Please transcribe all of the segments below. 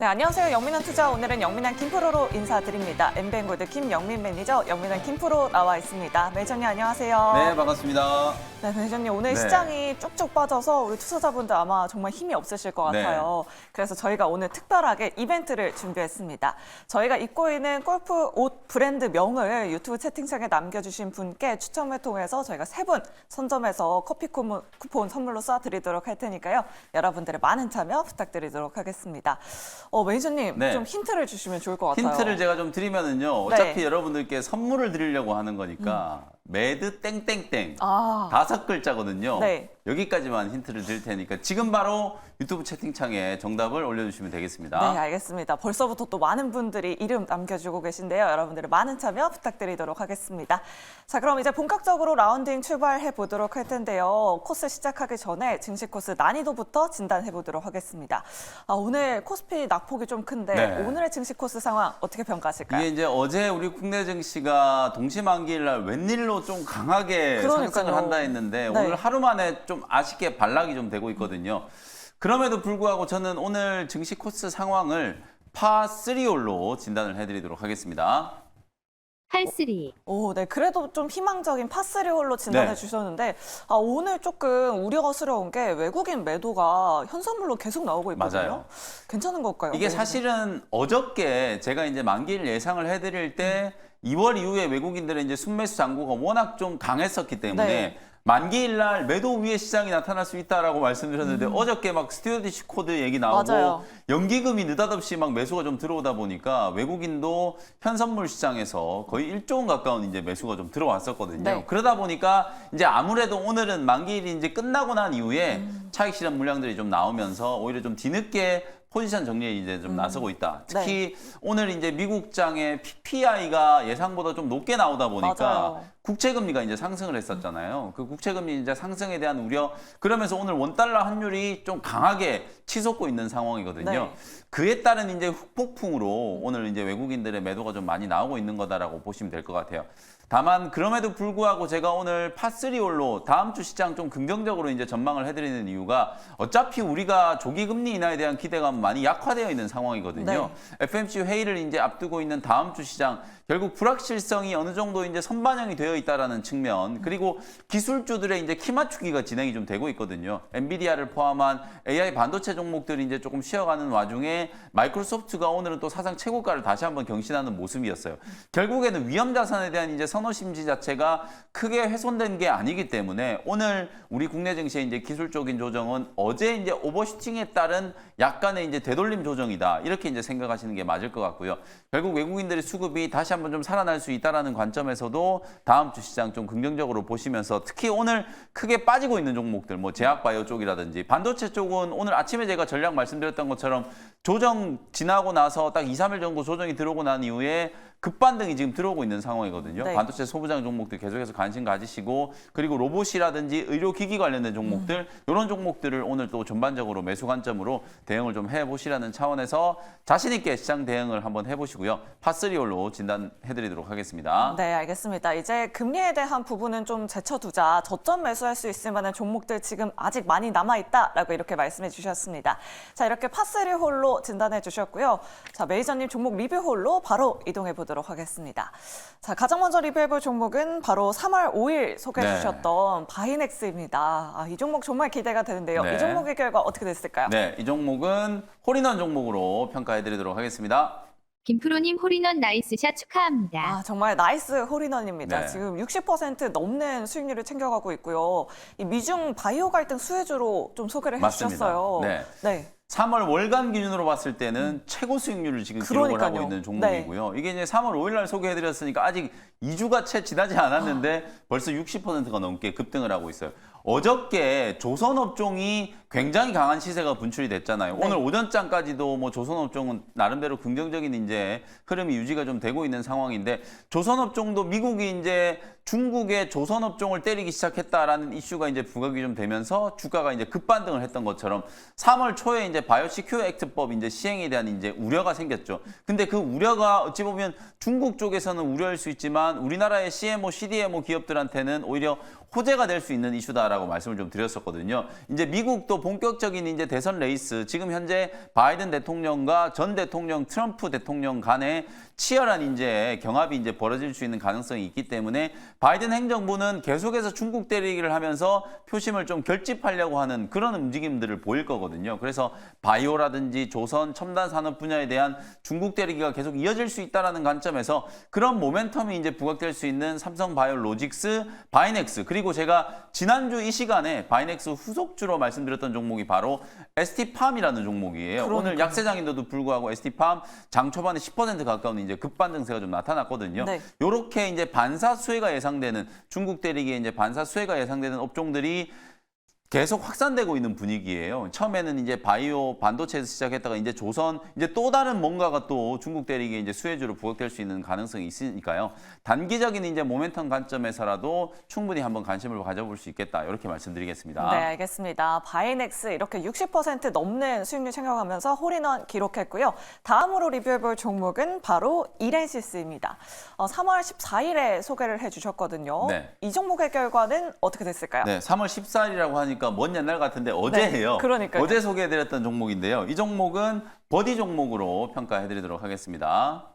네, 안녕하세요. 영민한 투자 오늘은 영민한 김프로로 인사드립니다. 엠뱅골드 김영민 매니저, 영민한 김프로 나와 있습니다. 매니저님 안녕하세요. 네, 반갑습니다. 네, 매니저님 오늘 네. 시장이 쭉쭉 빠져서 우리 투자자분들 아마 정말 힘이 없으실 것 같아요. 그래서 저희가 오늘 특별하게 이벤트를 준비했습니다. 저희가 입고 있는 골프 옷 브랜드 명을 유튜브 채팅창에 남겨주신 분께 추첨을 통해서 저희가 3분 선점해서 커피 쿠폰 선물로 쏴드리도록 할 테니까요. 여러분들의 많은 참여 부탁드리도록 하겠습니다. 매니저님 네. 좀 힌트를 주시면 좋을 것 같아요. 힌트를 제가 좀 드리면은요. 어차피 네. 여러분들께 선물을 드리려고 하는 거니까 매드 땡땡땡 아, 5글자거든요. 네. 여기까지만 힌트를 드릴 테니까 지금 바로 유튜브 채팅창에 정답을 올려주시면 되겠습니다. 네, 알겠습니다. 벌써부터 또 많은 분들이 이름 남겨주고 계신데요. 여러분들의 많은 참여 부탁드리도록 하겠습니다. 자, 그럼 이제 본격적으로 라운딩 출발해 보도록 할 텐데요. 코스 시작하기 전에 증시 코스 난이도부터 진단해 보도록 하겠습니다. 오늘 코스피 낙폭이 좀 큰데 네. 오늘의 증시 코스 상황 어떻게 평가하실까요? 이게 이제 어제 우리 국내 증시가 동시만기일 날 웬일로 좀 강하게 그러니까요. 상승을 한다 했는데 네. 오늘 하루 만에 좀 아쉽게 반락이 좀 되고 있거든요. 그럼에도 불구하고 저는 오늘 증시 코스 상황을 파3홀로 진단을 해드리도록 하겠습니다. 팔3. 오, 네. 그래도 좀 희망적인 파3 홀로 진단해 네. 주셨는데 오늘 조금 우려스러운 게 외국인 매도가 현선물로 계속 나오고 있거든요. 맞아요. 괜찮은 걸까요? 이게 네. 사실은 어저께 제가 이제 만기일 예상을 해드릴 때 2월 이후에 외국인들의 이제 순매수 잔고가 워낙 좀 강했었기 때문에 네. 만기일 날 매도 위에 시장이 나타날 수 있다라고 말씀드렸는데 어저께 막 스튜어디시 코드 얘기 나오고 맞아요. 연기금이 느닷없이 막 매수가 좀 들어오다 보니까 외국인도 현선물 시장에서 거의 1조 원 가까운 이제 매수가 좀 들어왔었거든요. 네. 그러다 보니까 이제 아무래도 오늘은 만기일이 이제 끝나고 난 이후에 차익 실현 물량들이 좀 나오면서 오히려 좀 뒤늦게 포지션 정리에 이제 좀 나서고 있다. 특히 오늘 이제 미국장의 PPI가 예상보다 좀 높게 나오다 보니까 맞아요. 국채금리가 이제 상승을 했었잖아요. 그 국채금리 이제 상승에 대한 우려, 그러면서 오늘 원달러 환율이 좀 강하게 치솟고 있는 상황이거든요. 네. 그에 따른 이제 후폭풍으로 오늘 이제 외국인들의 매도가 좀 많이 나오고 있는 거다라고 보시면 될 것 같아요. 다만 그럼에도 불구하고 제가 오늘 파3홀로 다음 주 시장 좀 긍정적으로 이제 전망을 해드리는 이유가 어차피 우리가 조기 금리 인하에 대한 기대감 많이 약화되어 있는 상황이거든요. 네. FMC 회의를 이제 앞두고 있는 다음 주 시장 결국 불확실성이 어느 정도 이제 선반영이 되어 있다라는 측면, 그리고 기술주들의 이제 키 맞추기가 진행이 좀 되고 있거든요. 엔비디아를 포함한 AI 반도체 종목들이 이제 조금 쉬어가는 와중에 마이크로소프트가 오늘은 또 사상 최고가를 다시 한번 경신하는 모습이었어요. 결국에는 위험 자산에 대한 이제 선호 심지 자체가 크게 훼손된 게 아니기 때문에 오늘 우리 국내 증시의 이제 기술적인 조정은 어제 이제 오버슈팅에 따른 약간의 이제 되돌림 조정이다, 이렇게 이제 생각하시는 게 맞을 것 같고요. 결국 외국인들의 수급이 다시 한번 좀 살아날 수 있다라는 관점에서도 다음 주 시장 좀 긍정적으로 보시면서, 특히 오늘 크게 빠지고 있는 종목들, 뭐 제약바이오 쪽이라든지 반도체 쪽은 오늘 아침에 제가 전략 말씀드렸던 것처럼 조정 지나고 나서 딱 2, 3일 정도 조정이 들어오고 난 이후에 급반등이 지금 들어오고 있는 상황이거든요. 네. 반도체 소부장 종목들 계속해서 관심 가지시고, 그리고 로봇이라든지 의료기기 관련된 종목들, 이런 종목들을 오늘 또 전반적으로 매수 관점으로 대응을 좀 해보시라는 차원에서 자신 있게 시장 대응을 한번 해보시고요. 파3홀로 진단해드리도록 하겠습니다. 네, 알겠습니다. 이제 금리에 대한 부분은 좀 제쳐두자. 저점 매수할 수 있을 만한 종목들 지금 아직 많이 남아있다라고 이렇게 말씀해 주셨습니다. 자, 이렇게 파3 홀로 진단해 주셨고요. 자, 매니저님 종목 리뷰 홀로 바로 이동해 보도록 하겠습니다. 자, 가장 먼저 리뷰해 볼 종목은 바로 3월 5일 소개해 네. 주셨던 바이넥스입니다. 이 종목 정말 기대가 되는데요. 네. 이 종목의 결과 어떻게 됐을까요? 네, 이 종목은 홀인원 종목으로 평가해드리도록 하겠습니다. 김프로님 홀인원 나이스샷 축하합니다. 정말 나이스 홀인원입니다. 네. 지금 60% 넘는 수익률을 챙겨가고 있고요. 이 미중 바이오 갈등 수혜주로 좀 소개를 맞습니다. 해주셨어요. 네. 네. 3월 월간 기준으로 봤을 때는 최고 수익률을 지금 기록을 그러니까요. 하고 있는 종목이고요. 이게 이제 3월 5일 날 소개해드렸으니까 아직 2주가 채 지나지 않았는데 벌써 60%가 넘게 급등을 하고 있어요. 어저께 조선업종이 굉장히 강한 시세가 분출이 됐잖아요. 네. 오늘 오전장까지도 뭐 조선업종은 나름대로 긍정적인 이제 흐름이 유지가 좀 되고 있는 상황인데, 조선업종도 미국이 이제 중국의 조선업종을 때리기 시작했다라는 이슈가 이제 부각이 좀 되면서 주가가 이제 급반등을 했던 것처럼 3월 초에 이제 바이오시큐어 액트법 이제 시행에 대한 이제 우려가 생겼죠. 근데 그 우려가 어찌 보면 중국 쪽에서는 우려일 수 있지만 우리나라의 CMO, CDMO 기업들한테는 오히려 호재가 될 수 있는 이슈다. 있다라고 말씀을 좀 드렸었거든요. 이제 미국도 본격적인 이제 대선 레이스, 지금 현재 바이든 대통령과 전 대통령 트럼프 대통령 간에 치열한 이제 경합이 이제 벌어질 수 있는 가능성이 있기 때문에 바이든 행정부는 계속해서 중국 때리기를 하면서 표심을 좀 결집하려고 하는 그런 움직임들을 보일 거거든요. 그래서 바이오라든지 조선 첨단 산업 분야에 대한 중국 때리기가 계속 이어질 수 있다라는 관점에서 그런 모멘텀이 이제 부각될 수 있는 삼성바이오로직스, 바이넥스, 그리고 제가 지난주 이 시간에 바이넥스 후속주로 말씀드렸던 종목이 바로 ST팜이라는 종목이에요. 오늘 약세장인데도 불구하고 ST팜 장 초반에 10% 가까운 이제 급반등세가 좀 나타났거든요. 네. 요렇게 이제 반사 수혜가 예상되는 중국 대리기에 이제 반사 수혜가 예상되는 업종들이 계속 확산되고 있는 분위기예요. 처음에는 이제 바이오 반도체에서 시작했다가 이제 조선, 이제 또 다른 뭔가가 또 중국 대리기에 이제 수혜주로 부각될 수 있는 가능성이 있으니까요. 단기적인 이제 모멘텀 관점에서라도 충분히 한번 관심을 가져볼 수 있겠다. 이렇게 말씀드리겠습니다. 네, 알겠습니다. 바이넥스 이렇게 60% 넘는 수익률 챙겨가면서 홀인원 기록했고요. 다음으로 리뷰해볼 종목은 바로 이렌시스입니다. 3월 14일에 소개를 해주셨거든요. 네. 이 종목의 결과는 어떻게 됐을까요? 네, 3월 14일이라고 하니까 먼 옛날 같은데 어제예요. 네, 그러니까요. 어제 소개해드렸던 종목인데요. 이 종목은 버디 종목으로 평가해드리도록 하겠습니다.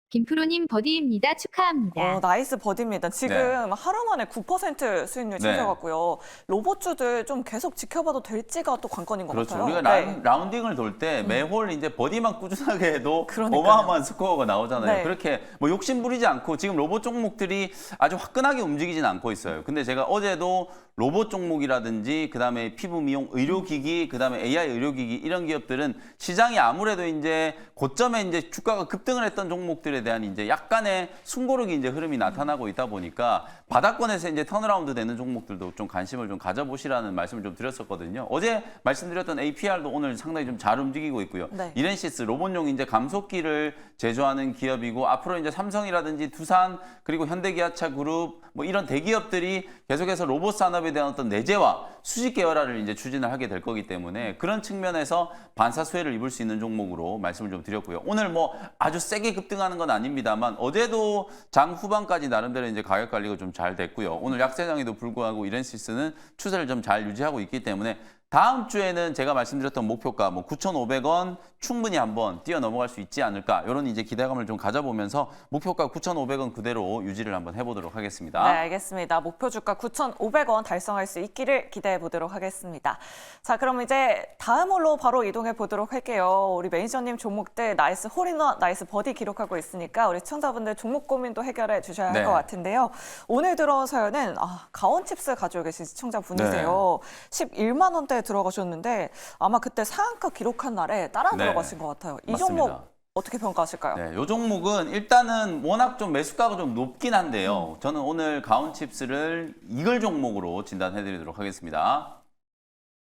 김프로님 버디입니다. 축하합니다. 나이스 버디입니다. 지금 네. 하루 만에 9% 수익률 챙겨갔고요. 로봇주들 좀 계속 지켜봐도 될지가 또 관건인 것 그렇죠. 같아요. 우리가 네. 라운딩을 돌 때 매홀 이제 버디만 꾸준하게 해도 그러니까요. 어마어마한 스코어가 나오잖아요. 네. 그렇게 뭐 욕심 부리지 않고 지금 로봇 종목들이 아주 화끈하게 움직이진 않고 있어요. 근데 제가 어제도 로봇 종목이라든지 그다음에 피부 미용 의료기기, 그다음에 AI 의료기기 이런 기업들은 시장이 아무래도 이제 고점에 이제 주가가 급등을 했던 종목들에 대한 이제 약간의 숨고르기 이제 흐름이 나타나고 있다 보니까 바닥권에서 이제 턴어라운드 되는 종목들도 좀 관심을 좀 가져보시라는 말씀을 좀 드렸었거든요. 어제 말씀드렸던 APR도 오늘 상당히 좀 잘 움직이고 있고요. 네. 이렌시스 로봇용 이제 감속기를 제조하는 기업이고 앞으로 이제 삼성이라든지 두산 그리고 현대기아차 그룹 뭐 이런 대기업들이 계속해서 로봇 산업에 대한 어떤 내재화, 수직 계열화를 이제 추진을 하게 될 거기 때문에 그런 측면에서 반사 수혜를 입을 수 있는 종목으로 말씀을 좀 드렸고요. 오늘 뭐 아주 세게 급등하는 건 아닙니다만 어제도 장 후반까지 나름대로 이제 가격 관리가 좀 잘 됐고요. 오늘 약세장에도 불구하고 이렌시스는 추세를 좀 잘 유지하고 있기 때문에 다음 주에는 제가 말씀드렸던 목표가 뭐 9,500원 충분히 한번 뛰어 넘어갈 수 있지 않을까 이런 이제 기대감을 좀 가져보면서 목표가 9,500원 그대로 유지를 한번 해보도록 하겠습니다. 네, 알겠습니다. 목표 주가 9,500원 달성할 수 있기를 기대해 보도록 하겠습니다. 자, 그럼 이제 다음 홀로 바로 이동해 보도록 할게요. 우리 매니저님 종목들 나이스 홀인원, 나이스 버디 기록하고 있으니까 우리 시청자분들 종목 고민도 해결해 주셔야 할 것 같은데요. 오늘 들어온 사연은 가온칩스 가지고 계신 시청자분이세요. 11만 원대 들어가셨는데 아마 그때 상한가 기록한 날에 따라 들어가신 것 같아요. 이 맞습니다. 종목 어떻게 평가하실까요? 네, 이 종목은 일단은 워낙 좀 매수가가 좀 높긴 한데요. 저는 오늘 가온칩스를 이글 종목으로 진단해드리도록 하겠습니다.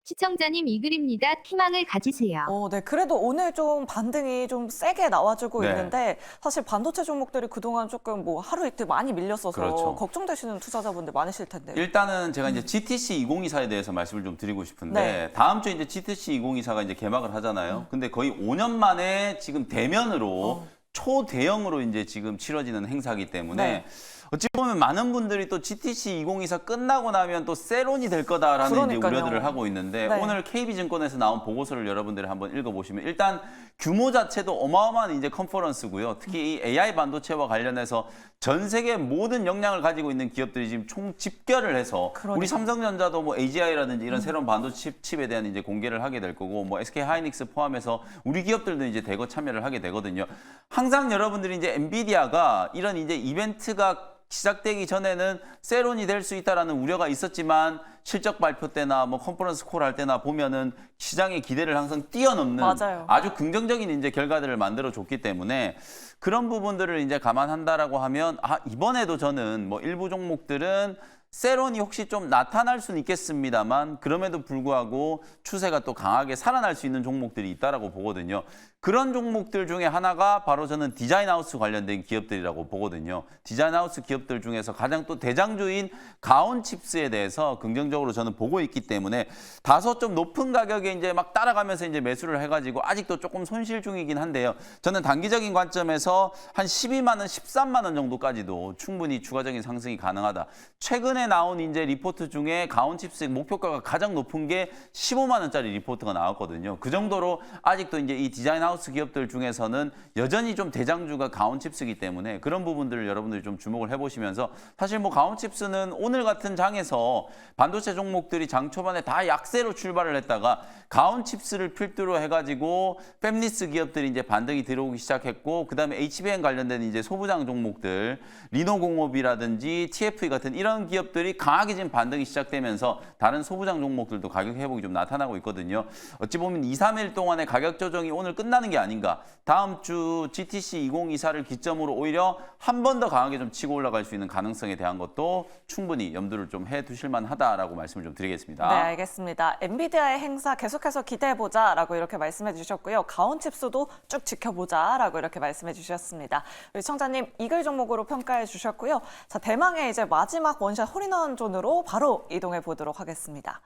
시청자님 이 글입니다. 희망을 가지세요. 네. 그래도 오늘 좀 반등이 좀 세게 나와주고 네. 있는데 사실 반도체 종목들이 그동안 조금 뭐 하루 이틀 많이 밀렸어서 그렇죠. 걱정되시는 투자자분들 많으실 텐데요. 일단은 제가 이제 GTC 2024에 대해서 말씀을 좀 드리고 싶은데 네. 다음 주에 이제 GTC 2024가 이제 개막을 하잖아요. 근데 거의 5년 만에 지금 대면으로 초대형으로 이제 지금 치러지는 행사이기 때문에 네. 어찌 보면 많은 분들이 또 GTC 2024 끝나고 나면 또 세론이 될 거다라는 이제 그러니까요. 우려들을 하고 있는데 네. 오늘 KB증권에서 나온 보고서를 여러분들이 한번 읽어보시면 일단 규모 자체도 어마어마한 이제 컨퍼런스고요. 특히 이 AI 반도체와 관련해서 전 세계 모든 역량을 가지고 있는 기업들이 지금 총 집결을 해서 그러니까요. 우리 삼성전자도 뭐 AGI라든지 이런 새로운 반도체 칩에 대한 이제 공개를 하게 될 거고 뭐 SK 하이닉스 포함해서 우리 기업들도 이제 대거 참여를 하게 되거든요. 항상 여러분들이 이제 엔비디아가 이런 이제 이벤트가 시작되기 전에는 세론이 될 수 있다라는 우려가 있었지만 실적 발표 때나 뭐 컨퍼런스 콜 할 때나 보면은 시장의 기대를 항상 뛰어넘는 맞아요. 아주 긍정적인 이제 결과들을 만들어 줬기 때문에 그런 부분들을 이제 감안한다라고 하면 이번에도 저는 뭐 일부 종목들은 세론이 혹시 좀 나타날 수는 있겠습니다만 그럼에도 불구하고 추세가 또 강하게 살아날 수 있는 종목들이 있다라고 보거든요. 그런 종목들 중에 하나가 바로 저는 디자인하우스 관련된 기업들이라고 보거든요. 디자인하우스 기업들 중에서 가장 또 대장주인 가온칩스에 대해서 긍정적으로 저는 보고 있기 때문에 다소 좀 높은 가격에 이제 막 따라가면서 이제 매수를 해가지고 아직도 조금 손실 중이긴 한데요. 저는 단기적인 관점에서 한 12만 원, 13만 원 정도까지도 충분히 추가적인 상승이 가능하다. 최근에 최근에 나온 이제 리포트 중에 가온칩스 목표가가 가장 높은 게 15만 원짜리 리포트가 나왔거든요. 그 정도로 아직도 이제 이 디자인 하우스 기업들 중에서는 여전히 좀 대장주가 가온칩스이기 때문에 그런 부분들을 여러분들이 좀 주목을 해보시면서 사실 뭐 가온칩스는 오늘 같은 장에서 반도체 종목들이 장 초반에 다 약세로 출발을 했다가 가온칩스를 필두로 해가지고 팹리스 기업들이 이제 반등이 들어오기 시작했고 그다음에 HBM 관련된 이제 소부장 종목들 리노공업이라든지 TFE 같은 이런 기업들이 강하게 지금 반등이 시작되면서 다른 소부장 종목들도 가격 회복이 좀 나타나고 있거든요. 어찌 보면 2, 3일 동안의 가격 조정이 오늘 끝나는 게 아닌가. 다음 주 GTC 2024를 기점으로 오히려 한 번 더 강하게 좀 치고 올라갈 수 있는 가능성에 대한 것도 충분히 염두를 좀 해두실 만하다라고 말씀을 좀 드리겠습니다. 네, 알겠습니다. 엔비디아의 행사 계속해서 기대해보자라고 이렇게 말씀해 주셨고요. 가온칩스도 쭉 지켜보자라고 이렇게 말씀해 주셨습니다. 우리 시청자님 이글 종목으로 평가해 주셨고요. 자, 대망의 이제 마지막 원샷 홀인원 존으로 바로 이동해 보도록 하겠습니다.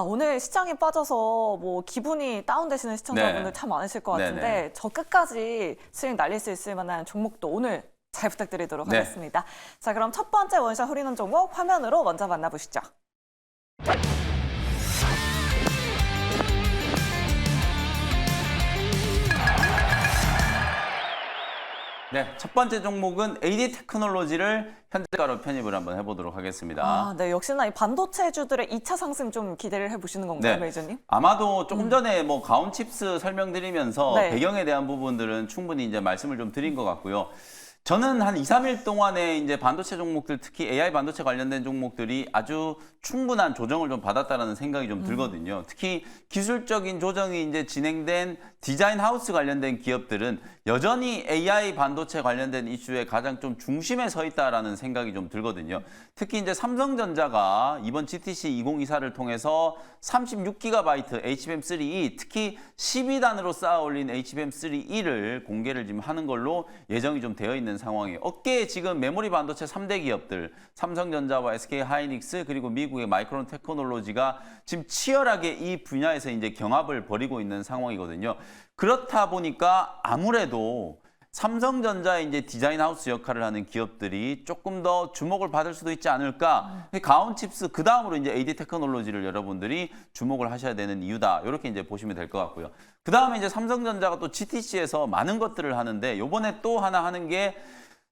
오늘 시장이 빠져서 뭐 기분이 다운되시는 시청자분들 네. 참 많으실 것 같은데 네네. 저 끝까지 수익 날릴 수 있을 만한 종목도 오늘 잘 부탁드리도록 네. 하겠습니다. 자, 그럼 첫 번째 원샷 홀인원 종목 화면으로 먼저 만나보시죠. 네, 첫 번째 종목은 AD 테크놀로지를 현재가로 편입을 한번 해보도록 하겠습니다. 네, 역시나 이 반도체주들의 2차 상승 좀 기대를 해보시는 건가요, 네. 매니저님? 아마도 조금 전에 뭐 가온칩스 설명드리면서 네. 배경에 대한 부분들은 충분히 이제 말씀을 좀 드린 것 같고요. 저는 한 2, 3일 동안에 이제 반도체 종목들, 특히 AI 반도체 관련된 종목들이 아주 충분한 조정을 좀 받았다라는 생각이 좀 들거든요. 특히 기술적인 조정이 이제 진행된 디자인 하우스 관련된 기업들은 여전히 AI 반도체 관련된 이슈에 가장 좀 중심에 서 있다라는 생각이 좀 들거든요. 특히 이제 삼성전자가 이번 GTC 2024를 통해서 36GB HBM3E, 특히 12단으로 쌓아 올린 HBM3E를 공개를 지금 하는 걸로 예정이 좀 되어 있는 상황이에요. 어깨에 지금 메모리 반도체 3대 기업들, 삼성전자와 SK 하이닉스 그리고 미국의 마이크론 테크놀로지가 지금 치열하게 이 분야에서 이제 경합을 벌이고 있는 상황이거든요. 그렇다 보니까 아무래도 삼성전자의 이제 디자인 하우스 역할을 하는 기업들이 조금 더 주목을 받을 수도 있지 않을까. 가온칩스 그 다음으로 이제 AD 테크놀로지를 여러분들이 주목을 하셔야 되는 이유다. 이렇게 이제 보시면 될 것 같고요. 그 다음에 이제 삼성전자가 또 GTC에서 많은 것들을 하는데 요번에 또 하나 하는 게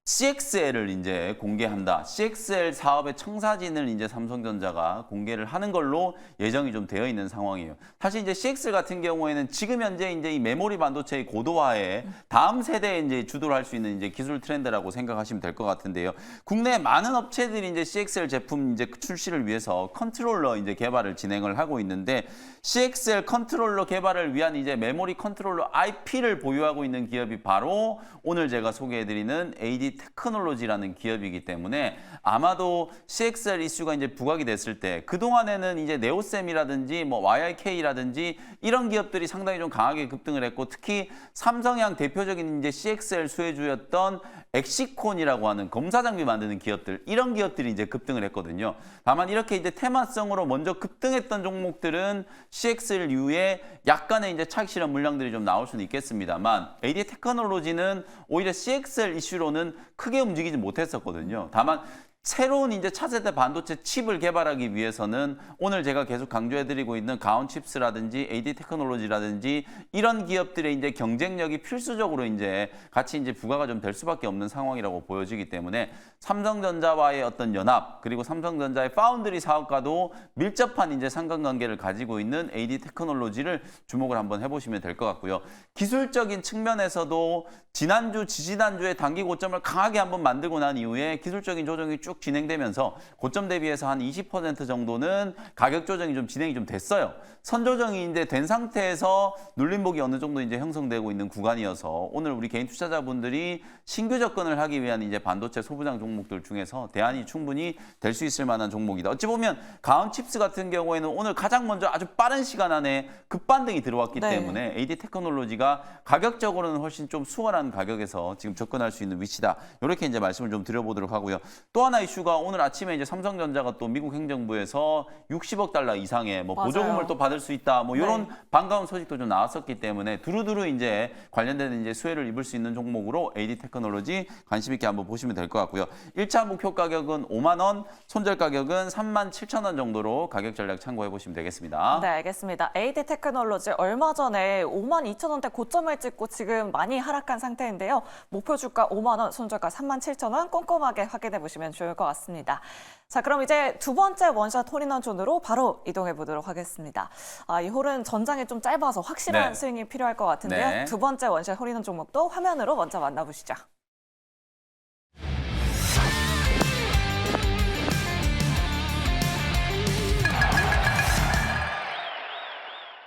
CXL을 이제 공개한다. CXL 사업의 청사진을 이제 삼성전자가 공개를 하는 걸로 예정이 좀 되어 있는 상황이에요. 사실 이제 CXL 같은 경우에는 지금 현재 이제 이 메모리 반도체의 고도화에 다음 세대에 이제 주도를 할 수 있는 이제 기술 트렌드라고 생각하시면 될 것 같은데요. 국내 많은 업체들이 이제 CXL 제품 이제 출시를 위해서 컨트롤러 이제 개발을 진행을 하고 있는데 CXL 컨트롤러 개발을 위한 이제 메모리 컨트롤러 IP를 보유하고 있는 기업이 바로 오늘 제가 소개해드리는 AD 테크놀로지라는 기업이기 때문에 아마도 CXL 이슈가 이제 부각이 됐을 때 그동안에는 이제 네오셈이라든지 뭐 YIK라든지 이런 기업들이 상당히 좀 강하게 급등을 했고 특히 삼성향 대표적인 이제 CXL 수혜주였던 엑시콘이라고 하는 검사 장비 만드는 기업들 이런 기업들이 이제 급등을 했거든요. 다만 이렇게 이제 테마성으로 먼저 급등했던 종목들은 CXL 이후에 약간의 이제 차익 실현 물량들이 좀 나올 수는 있겠습니다만 AD 테크놀로지는 오히려 CXL 이슈로는 크게 움직이지 못했었거든요. 다만 새로운 이제 차세대 반도체 칩을 개발하기 위해서는 오늘 제가 계속 강조해드리고 있는 가온칩스라든지 AD 테크놀로지라든지 이런 기업들의 이제 경쟁력이 필수적으로 이제 같이 이제 부과가 좀 될 수밖에 없는 상황이라고 보여지기 때문에 삼성전자와의 어떤 연합 그리고 삼성전자의 파운드리 사업과도 밀접한 이제 상관관계를 가지고 있는 AD 테크놀로지를 주목을 한번 해보시면 될 것 같고요. 기술적인 측면에서도 지난주, 지지난주에 단기 고점을 강하게 한번 만들고 난 이후에 기술적인 조정이 쭉 진행되면서 고점 대비해서 한 20% 정도는 가격 조정이 좀 진행이 좀 됐어요. 선조정이 이제 된 상태에서 눌림목이 어느 정도 이제 형성되고 있는 구간이어서 오늘 우리 개인 투자자분들이 신규 접근을 하기 위한 이제 반도체 소부장 종목들 중에서 대안이 충분히 될 수 있을 만한 종목이다. 어찌 보면 가온칩스 같은 경우에는 오늘 가장 먼저 아주 빠른 시간 안에 급반등이 들어왔기 네. 때문에 AD 테크놀로지가 가격적으로는 훨씬 좀 수월한 가격에서 지금 접근할 수 있는 위치다. 이렇게 이제 말씀을 좀 드려보도록 하고요. 또 하나 이슈가 오늘 아침에 이제 삼성전자가 또 미국 행정부에서 60억 달러 이상의 뭐 맞아요. 보조금을 또 받을 수 있다. 뭐 이런 네. 반가운 소식도 좀 나왔었기 때문에 두루두루 이제 관련된 이제 수혜를 입을 수 있는 종목으로 AD 테크놀로지 관심 있게 한번 보시면 될 것 같고요. 1차 목표 가격은 5만 원, 손절 가격은 37,000원 정도로 가격 전략 참고해 보시면 되겠습니다. 네, 알겠습니다. AD 테크놀로지 얼마 전에 52,000원대 고점을 찍고 지금 많이 하락한 상태인데요. 목표 주가 5만 원, 손절가 37,000원 꼼꼼하게 확인해 보시면 좋을 것 같습니다. 자, 그럼 이제 두 번째 원샷 홀인원 존으로 바로 이동해 보도록 하겠습니다. 이 홀은 전장이 좀 짧아서 확실한 네. 스윙이 필요할 것 같은데요. 네. 두 번째 원샷 홀인원 종목도 화면으로 먼저 만나보시죠.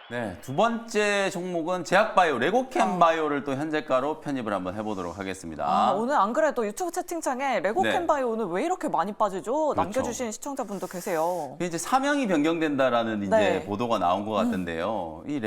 네, 두 번째 종목은 제약바이오, 레고캠바이오를 또 현재가로 편입을 한번 해보도록 하겠습니다. 오늘 안 그래도 유튜브 채팅창에 레고캠 네. 바이오 오늘 왜 이렇게 많이 빠지죠? 그렇죠. 남겨주신 시청자분도 계세요. 이제 사명이 변경된다라는 이제 네. 보도가 나온 것 같은데요. 이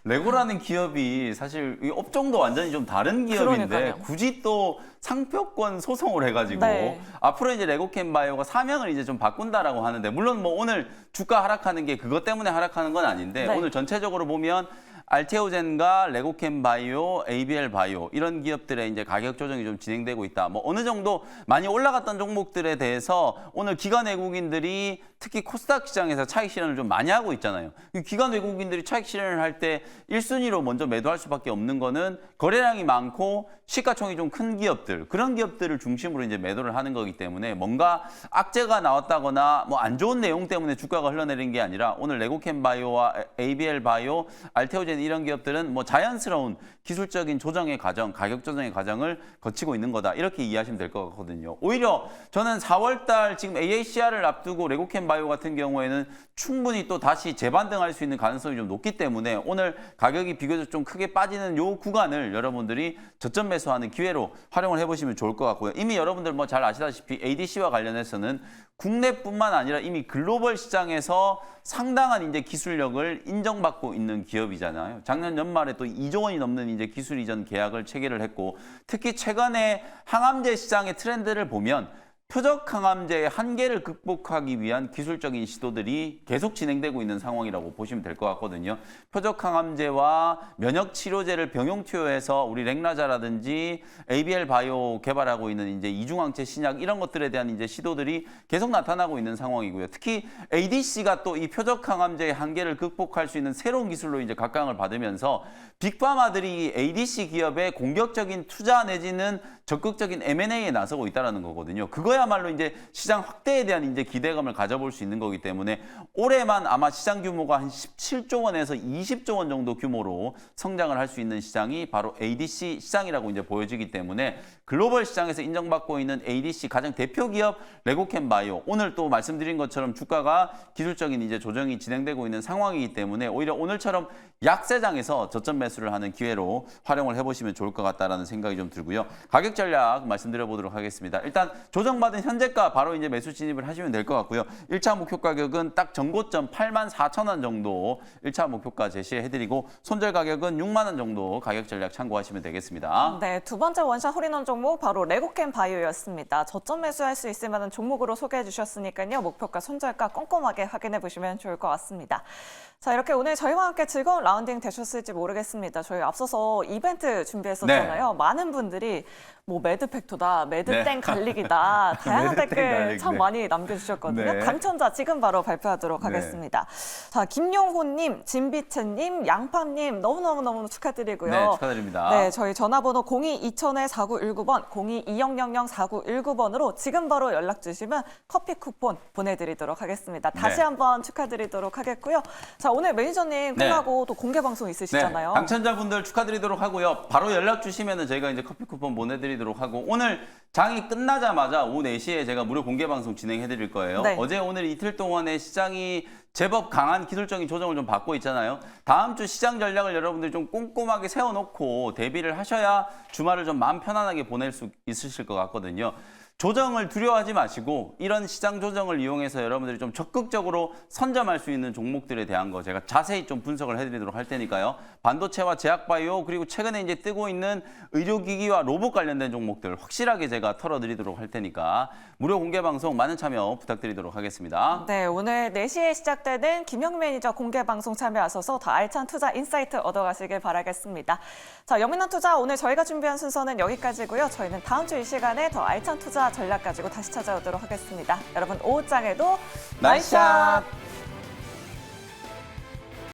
레고라는 기업이 사실 이 업종도 완전히 좀 다른 기업인데 그러니까요. 굳이 또 상표권 소송을 해가지고 네. 앞으로 이제 레고캠바이오가 사명을 이제 좀 바꾼다라고 하는데 물론 뭐 오늘 주가 하락하는 게 그것 때문에 하락하는 건 아닌데 네. 오늘 전체적으로 보면 알테오젠과 레고캠바이오, ABL바이오 이런 기업들의 이제 가격 조정이 좀 진행되고 있다. 뭐 어느 정도 많이 올라갔던 종목들에 대해서 오늘 기관 외국인들이 특히 코스닥 시장에서 차익 실현을 좀 많이 하고 있잖아요. 이 기관 외국인들이 차익 실현을 할 때 1순위로 먼저 매도할 수밖에 없는 거는 거래량이 많고 시가총이 좀 큰 기업들, 그런 기업들을 중심으로 이제 매도를 하는 거기 때문에 뭔가 악재가 나왔다거나 뭐 안 좋은 내용 때문에 주가가 흘러내린 게 아니라 오늘 레고캠바이오와 ABL바이오, 알테오젠 이런 기업들은 뭐 자연스러운 기술적인 조정의 과정, 가격 조정의 과정을 거치고 있는 거다. 이렇게 이해하시면 될 것 같거든요. 오히려 저는 4월 달 지금 AACR을 앞두고 레고캠바이오 같은 경우에는 충분히 또 다시 재반등할 수 있는 가능성이 좀 높기 때문에 오늘 가격이 비교적 좀 크게 빠지는 요 구간을 여러분들이 저점 매수하는 기회로 활용을 해보시면 좋을 것 같고요. 이미 여러분들 뭐 잘 아시다시피 ADC와 관련해서는 국내뿐만 아니라 이미 글로벌 시장에서 상당한 이제 기술력을 인정받고 있는 기업이잖아요. 작년 연말에 또 2조 원이 넘는 이제 기술 이전 계약을 체결을 했고 특히 최근에 항암제 시장의 트렌드를 보면 표적 항암제의 한계를 극복하기 위한 기술적인 시도들이 계속 진행되고 있는 상황이라고 보시면 될 것 같거든요. 표적 항암제와 면역 치료제를 병용 투여해서 우리 렉나자라든지 ABL 바이오 개발하고 있는 이제 이중항체 신약 이런 것들에 대한 이제 시도들이 계속 나타나고 있는 상황이고요. 특히 ADC가 또 이 표적 항암제의 한계를 극복할 수 있는 새로운 기술로 이제 각광을 받으면서 빅파마들이 ADC 기업에 공격적인 투자 내지는 적극적인 M&A에 나서고 있다는 거거든요. 그거야말로 이제 시장 확대에 대한 이제 기대감을 가져볼 수 있는 거기 때문에 올해만 아마 시장 규모가 한 17조 원에서 20조 원 정도 규모로 성장을 할 수 있는 시장이 바로 ADC 시장이라고 이제 보여지기 때문에 글로벌 시장에서 인정받고 있는 ADC 가장 대표 기업 레고캠바이오 오늘 또 말씀드린 것처럼 주가가 기술적인 이제 조정이 진행되고 있는 상황이기 때문에 오히려 오늘처럼 약세장에서 저점 매수를 하는 기회로 활용을 해보시면 좋을 것 같다라는 생각이 좀 들고요. 가격 전략 말씀드려 보도록 하겠습니다. 일단 조정받은 현재가 바로 이제 매수 진입을 하시면 될 것 같고요. 1차 목표 가격은 딱 전고점 84,000원 정도 1차 목표가 제시해드리고 손절 가격은 6만 원 정도 가격 전략 참고하시면 되겠습니다. 네, 두 번째 원샷 홀인원 종목 바로 레고캠 바이오였습니다. 저점 매수할 수 있을 만한 종목으로 소개해 주셨으니까요. 목표가 손절가 꼼꼼하게 확인해 보시면 좋을 것 같습니다. 자, 이렇게 오늘 저희와 함께 즐거운 라운딩 되셨을지 모르겠습니다. 저희 앞서서 이벤트 준비했었잖아요. 네. 많은 분들이 뭐 매드팩토다, 매드땡 네. 갈릭이다, 다양한 매드땡 댓글 갈릭, 참 네. 많이 남겨주셨거든요. 네. 당첨자 지금 바로 발표하도록 네. 하겠습니다. 자, 김용호님, 진비채님, 양팜님 너무너무 축하드리고요. 네, 축하드립니다. 네, 저희 전화번호 02-2000-4919번, 02-2000-4919번으로 지금 바로 연락 주시면 커피 쿠폰 보내드리도록 하겠습니다. 다시 네. 한번 축하드리도록 하겠고요. 자, 오늘 매니저님 네. 끝나고 또 공개 방송 있으시잖아요. 네, 당첨자분들 축하드리도록 하고요. 바로 연락 주시면은 저희가 이제 커피 쿠폰 보내드리도록 하고 오늘 장이 끝나자마자 오후 4시에 제가 무료 공개 방송 진행해 드릴 거예요. 네. 어제 오늘 이틀 동안에 시장이 제법 강한 기술적인 조정을 좀 받고 있잖아요. 다음 주 시장 전략을 여러분들이 좀 꼼꼼하게 세워놓고 대비를 하셔야 주말을 좀 마음 편안하게 보낼 수 있으실 것 같거든요. 조정을 두려워하지 마시고 이런 시장 조정을 이용해서 여러분들이 좀 적극적으로 선점할 수 있는 종목들에 대한 거 제가 자세히 좀 분석을 해드리도록 할 테니까요. 반도체와 제약바이오 그리고 최근에 이제 뜨고 있는 의료기기와 로봇 관련된 종목들 확실하게 제가 털어드리도록 할 테니까 무료 공개 방송 많은 참여 부탁드리도록 하겠습니다. 네, 오늘 4시에 시작되는 김영 매니저 공개 방송 참여하셔서 더 알찬 투자 인사이트 얻어가시길 바라겠습니다. 자, 영민한 투자 오늘 저희가 준비한 순서는 여기까지고요. 저희는 다음 주 이 시간에 더 알찬 투자 전략 가지고 다시 찾아오도록 하겠습니다. 여러분 오후장에도 나이스샷!